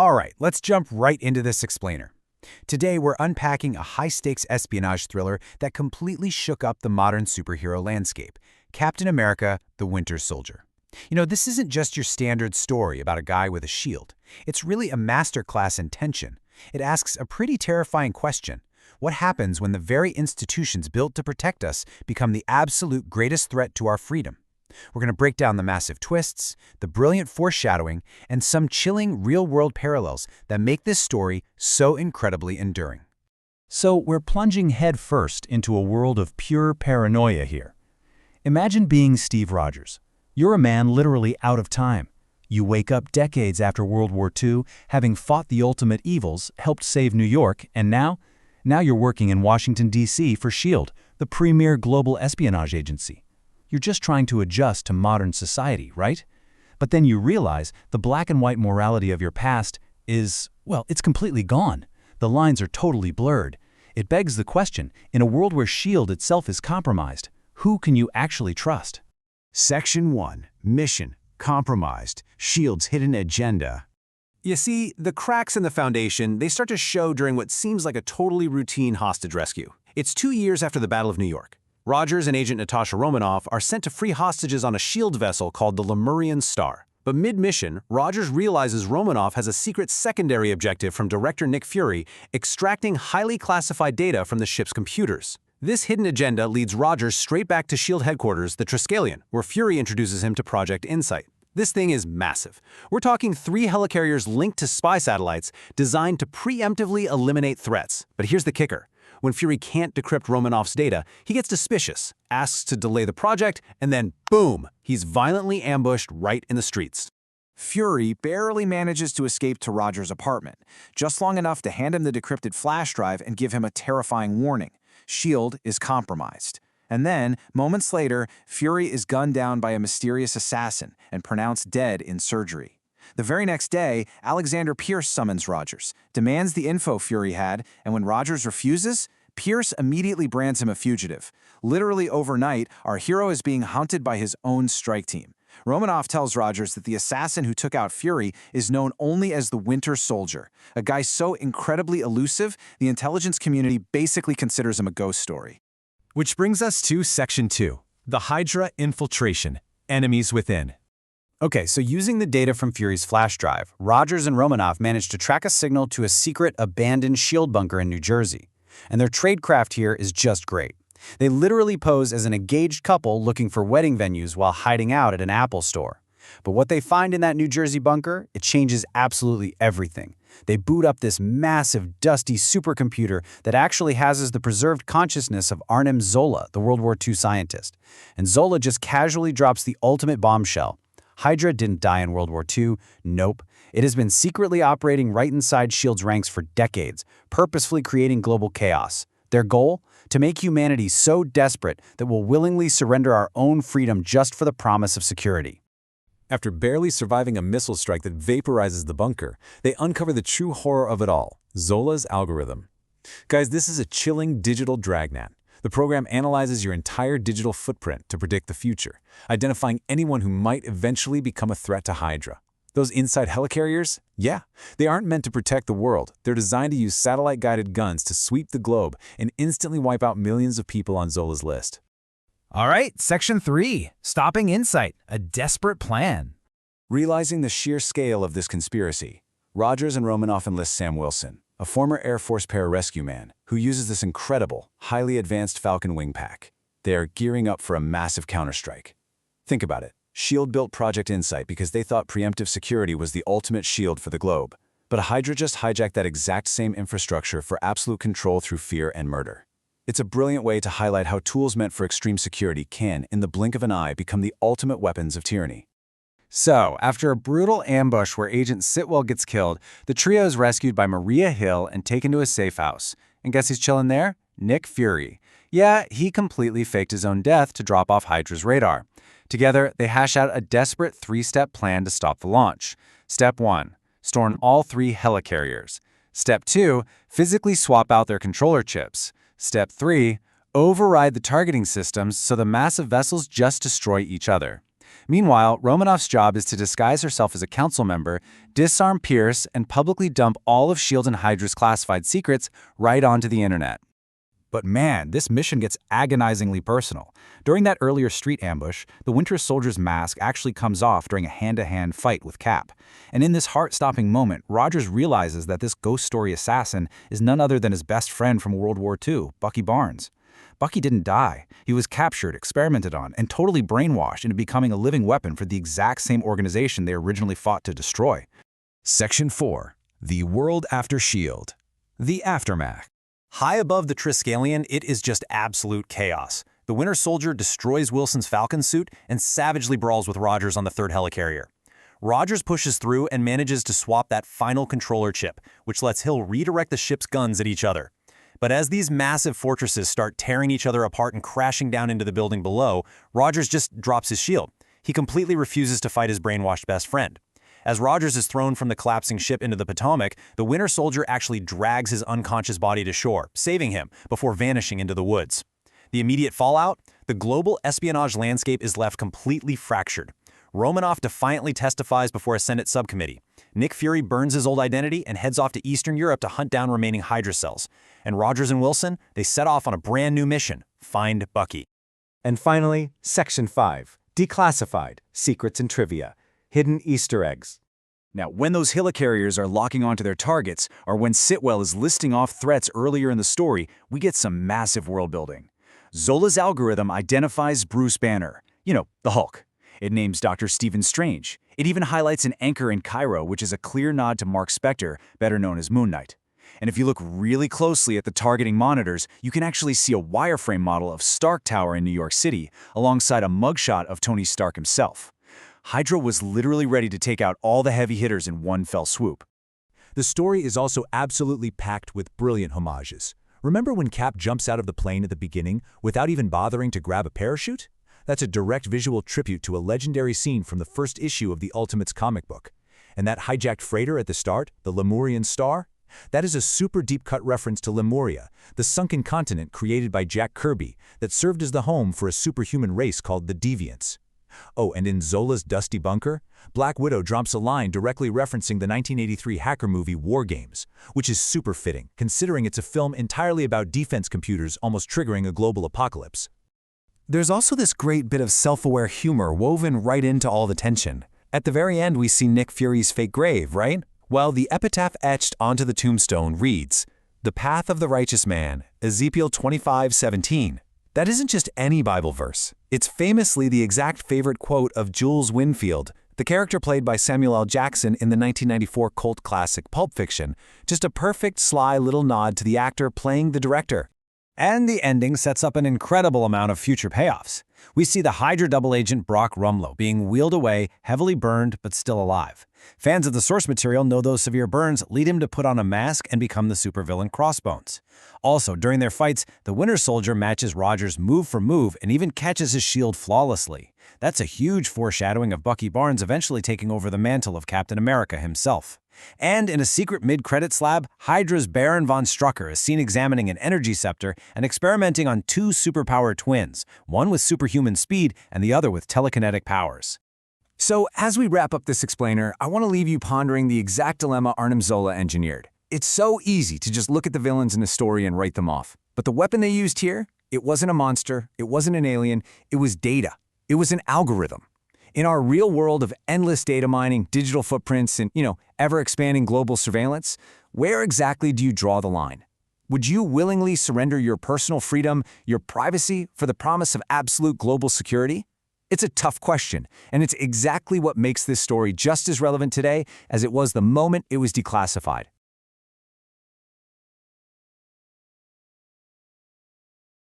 All right, let's jump right into this explainer. Today, we're unpacking a high-stakes espionage thriller that completely shook up the modern superhero landscape, Captain America: The Winter Soldier. This isn't just your standard story about a guy with a shield. It's really a masterclass in tension. It asks a pretty terrifying question. What happens when the very institutions built to protect us become the absolute greatest threat to our freedom? We're going to break down the massive twists, the brilliant foreshadowing, and some chilling real-world parallels that make this story so incredibly enduring. So we're plunging headfirst into a world of pure paranoia here. Imagine being Steve Rogers. You're a man literally out of time. You wake up decades after World War II, having fought the ultimate evils, helped save New York, and now you're working in Washington, D.C. for S.H.I.E.L.D, the premier global espionage agency. You're just trying to adjust to modern society, right? But then you realize the black and white morality of your past is, well, it's completely gone. The lines are totally blurred. It begs the question, in a world where S.H.I.E.L.D itself is compromised, who can you actually trust? Section 1. Mission: Compromised. S.H.I.E.L.D's hidden agenda. You see, the cracks in the foundation, they start to show during what seems like a totally routine hostage rescue. It's 2 years after the Battle of New York. Rogers and Agent Natasha Romanoff are sent to free hostages on a S.H.I.E.L.D vessel called the Lemurian Star. But mid-mission, Rogers realizes Romanoff has a secret secondary objective from director Nick Fury, extracting highly classified data from the ship's computers. This hidden agenda leads Rogers straight back to S.H.I.E.L.D headquarters, the Triskelion, where Fury introduces him to Project Insight. This thing is massive. We're talking 3 helicarriers linked to spy satellites designed to preemptively eliminate threats. But here's the kicker. When Fury can't decrypt Romanoff's data, he gets suspicious, asks to delay the project, and then boom, he's violently ambushed right in the streets. Fury barely manages to escape to Rogers' apartment, just long enough to hand him the decrypted flash drive and give him a terrifying warning. S.H.I.E.L.D is compromised. And then, moments later, Fury is gunned down by a mysterious assassin and pronounced dead in surgery. The very next day, Alexander Pierce summons Rogers, demands the info Fury had, and when Rogers refuses, Pierce immediately brands him a fugitive. Literally overnight, our hero is being hunted by his own strike team. Romanoff tells Rogers that the assassin who took out Fury is known only as the Winter Soldier, a guy so incredibly elusive, the intelligence community basically considers him a ghost story. Which brings us to Section 2, the Hydra Infiltration, Enemies Within. Okay, so using the data from Fury's flash drive, Rogers and Romanoff managed to track a signal to a secret abandoned S.H.I.E.L.D bunker in New Jersey. And their tradecraft here is just great. They literally pose as an engaged couple looking for wedding venues while hiding out at an Apple store. But what they find in that New Jersey bunker, it changes absolutely everything. They boot up this massive, dusty supercomputer that actually houses the preserved consciousness of Arnim Zola, the World War II scientist. And Zola just casually drops the ultimate bombshell. Hydra didn't die in World War II. Nope. It has been secretly operating right inside S.H.I.E.L.D's ranks for decades, purposefully creating global chaos. Their goal? To make humanity so desperate that we'll willingly surrender our own freedom just for the promise of security. After barely surviving a missile strike that vaporizes the bunker, they uncover the true horror of it all, Zola's algorithm. Guys, this is a chilling digital dragnet. The program analyzes your entire digital footprint to predict the future, identifying anyone who might eventually become a threat to Hydra. Those inside helicarriers? Yeah, they aren't meant to protect the world. They're designed to use satellite-guided guns to sweep the globe and instantly wipe out millions of people on Zola's list. All right, Section 3, Stopping Insight, a Desperate Plan. Realizing the sheer scale of this conspiracy, Rogers and Romanoff enlist Sam Wilson, a former Air Force pararescue man who uses this incredible, highly advanced Falcon wing pack. They are gearing up for a massive counterstrike. Think about it. S.H.I.E.L.D built Project Insight because they thought preemptive security was the ultimate shield for the globe. But Hydra just hijacked that exact same infrastructure for absolute control through fear and murder. It's a brilliant way to highlight how tools meant for extreme security can, in the blink of an eye, become the ultimate weapons of tyranny. So, after a brutal ambush where Agent Sitwell gets killed, the trio is rescued by Maria Hill and taken to a safe house. And guess who's chilling there? Nick Fury. Yeah, he completely faked his own death to drop off Hydra's radar. Together, they hash out a desperate 3-step plan to stop the launch. Step 1. Storm all 3 helicarriers. Step 2. Physically swap out their controller chips. Step 3. Override the targeting systems so the massive vessels just destroy each other. Meanwhile, Romanoff's job is to disguise herself as a council member, disarm Pierce, and publicly dump all of S.H.I.E.L.D. and Hydra's classified secrets right onto the internet. But man, this mission gets agonizingly personal. During that earlier street ambush, the Winter Soldier's mask actually comes off during a hand-to-hand fight with Cap. And in this heart-stopping moment, Rogers realizes that this ghost story assassin is none other than his best friend from World War II, Bucky Barnes. Bucky didn't die. He was captured, experimented on, and totally brainwashed into becoming a living weapon for the exact same organization they originally fought to destroy. Section 4. The World After S.H.I.E.L.D. The Aftermath. High above the Triskelion, it is just absolute chaos. The Winter Soldier destroys Wilson's Falcon suit and savagely brawls with Rogers on the third helicarrier. Rogers pushes through and manages to swap that final controller chip, which lets Hill redirect the ship's guns at each other. But as these massive fortresses start tearing each other apart and crashing down into the building below, Rogers just drops his shield. He completely refuses to fight his brainwashed best friend. As Rogers is thrown from the collapsing ship into the Potomac, the Winter Soldier actually drags his unconscious body to shore, saving him before vanishing into the woods. The immediate fallout? The global espionage landscape is left completely fractured. Romanoff defiantly testifies before a Senate subcommittee. Nick Fury burns his old identity and heads off to Eastern Europe to hunt down remaining Hydra cells. And Rogers and Wilson, they set off on a brand new mission: find Bucky. And finally, Section 5. Declassified. Secrets and Trivia. Hidden Easter eggs. Now, when those helicarriers are locking onto their targets, or when Sitwell is listing off threats earlier in the story, we get some massive world building. Zola's algorithm identifies Bruce Banner, the Hulk. It names Dr. Stephen Strange. It even highlights an anchor in Cairo, which is a clear nod to Mark Spector, better known as Moon Knight. And if you look really closely at the targeting monitors, you can actually see a wireframe model of Stark Tower in New York City, alongside a mugshot of Tony Stark himself. Hydra was literally ready to take out all the heavy hitters in one fell swoop. The story is also absolutely packed with brilliant homages. Remember when Cap jumps out of the plane at the beginning without even bothering to grab a parachute? That's a direct visual tribute to a legendary scene from the first issue of the Ultimates comic book. And that hijacked freighter at the start, the Lemurian Star? That is a super deep-cut reference to Lemuria, the sunken continent created by Jack Kirby that served as the home for a superhuman race called the Deviants. Oh, and in Zola's dusty bunker, Black Widow drops a line directly referencing the 1983 hacker movie War Games, which is super fitting, considering it's a film entirely about defense computers almost triggering a global apocalypse. There's also this great bit of self-aware humor woven right into all the tension. At the very end, we see Nick Fury's fake grave, right? Well, the epitaph etched onto the tombstone reads, "The path of the righteous man, Ezekiel 25:17. That isn't just any Bible verse. It's famously the exact favorite quote of Jules Winfield, the character played by Samuel L. Jackson in the 1994 cult classic Pulp Fiction, just a perfect, sly little nod to the actor playing the director. And the ending sets up an incredible amount of future payoffs. We see the Hydra double agent Brock Rumlow being wheeled away, heavily burned, but still alive. Fans of the source material know those severe burns lead him to put on a mask and become the supervillain Crossbones. Also, during their fights, the Winter Soldier matches Rogers move for move and even catches his shield flawlessly. That's a huge foreshadowing of Bucky Barnes eventually taking over the mantle of Captain America himself. And in a secret mid-credits lab, Hydra's Baron von Strucker is seen examining an energy scepter and experimenting on two superpower twins, one with superhuman speed and the other with telekinetic powers. So, as we wrap up this explainer, I want to leave you pondering the exact dilemma Arnim Zola engineered. It's so easy to just look at the villains in a story and write them off. But the weapon they used here, it wasn't a monster, it wasn't an alien, it was data. It was an algorithm. In our real world of endless data mining, digital footprints, and, ever-expanding global surveillance, where exactly do you draw the line? Would you willingly surrender your personal freedom, your privacy, for the promise of absolute global security? It's a tough question, and it's exactly what makes this story just as relevant today as it was the moment it was declassified.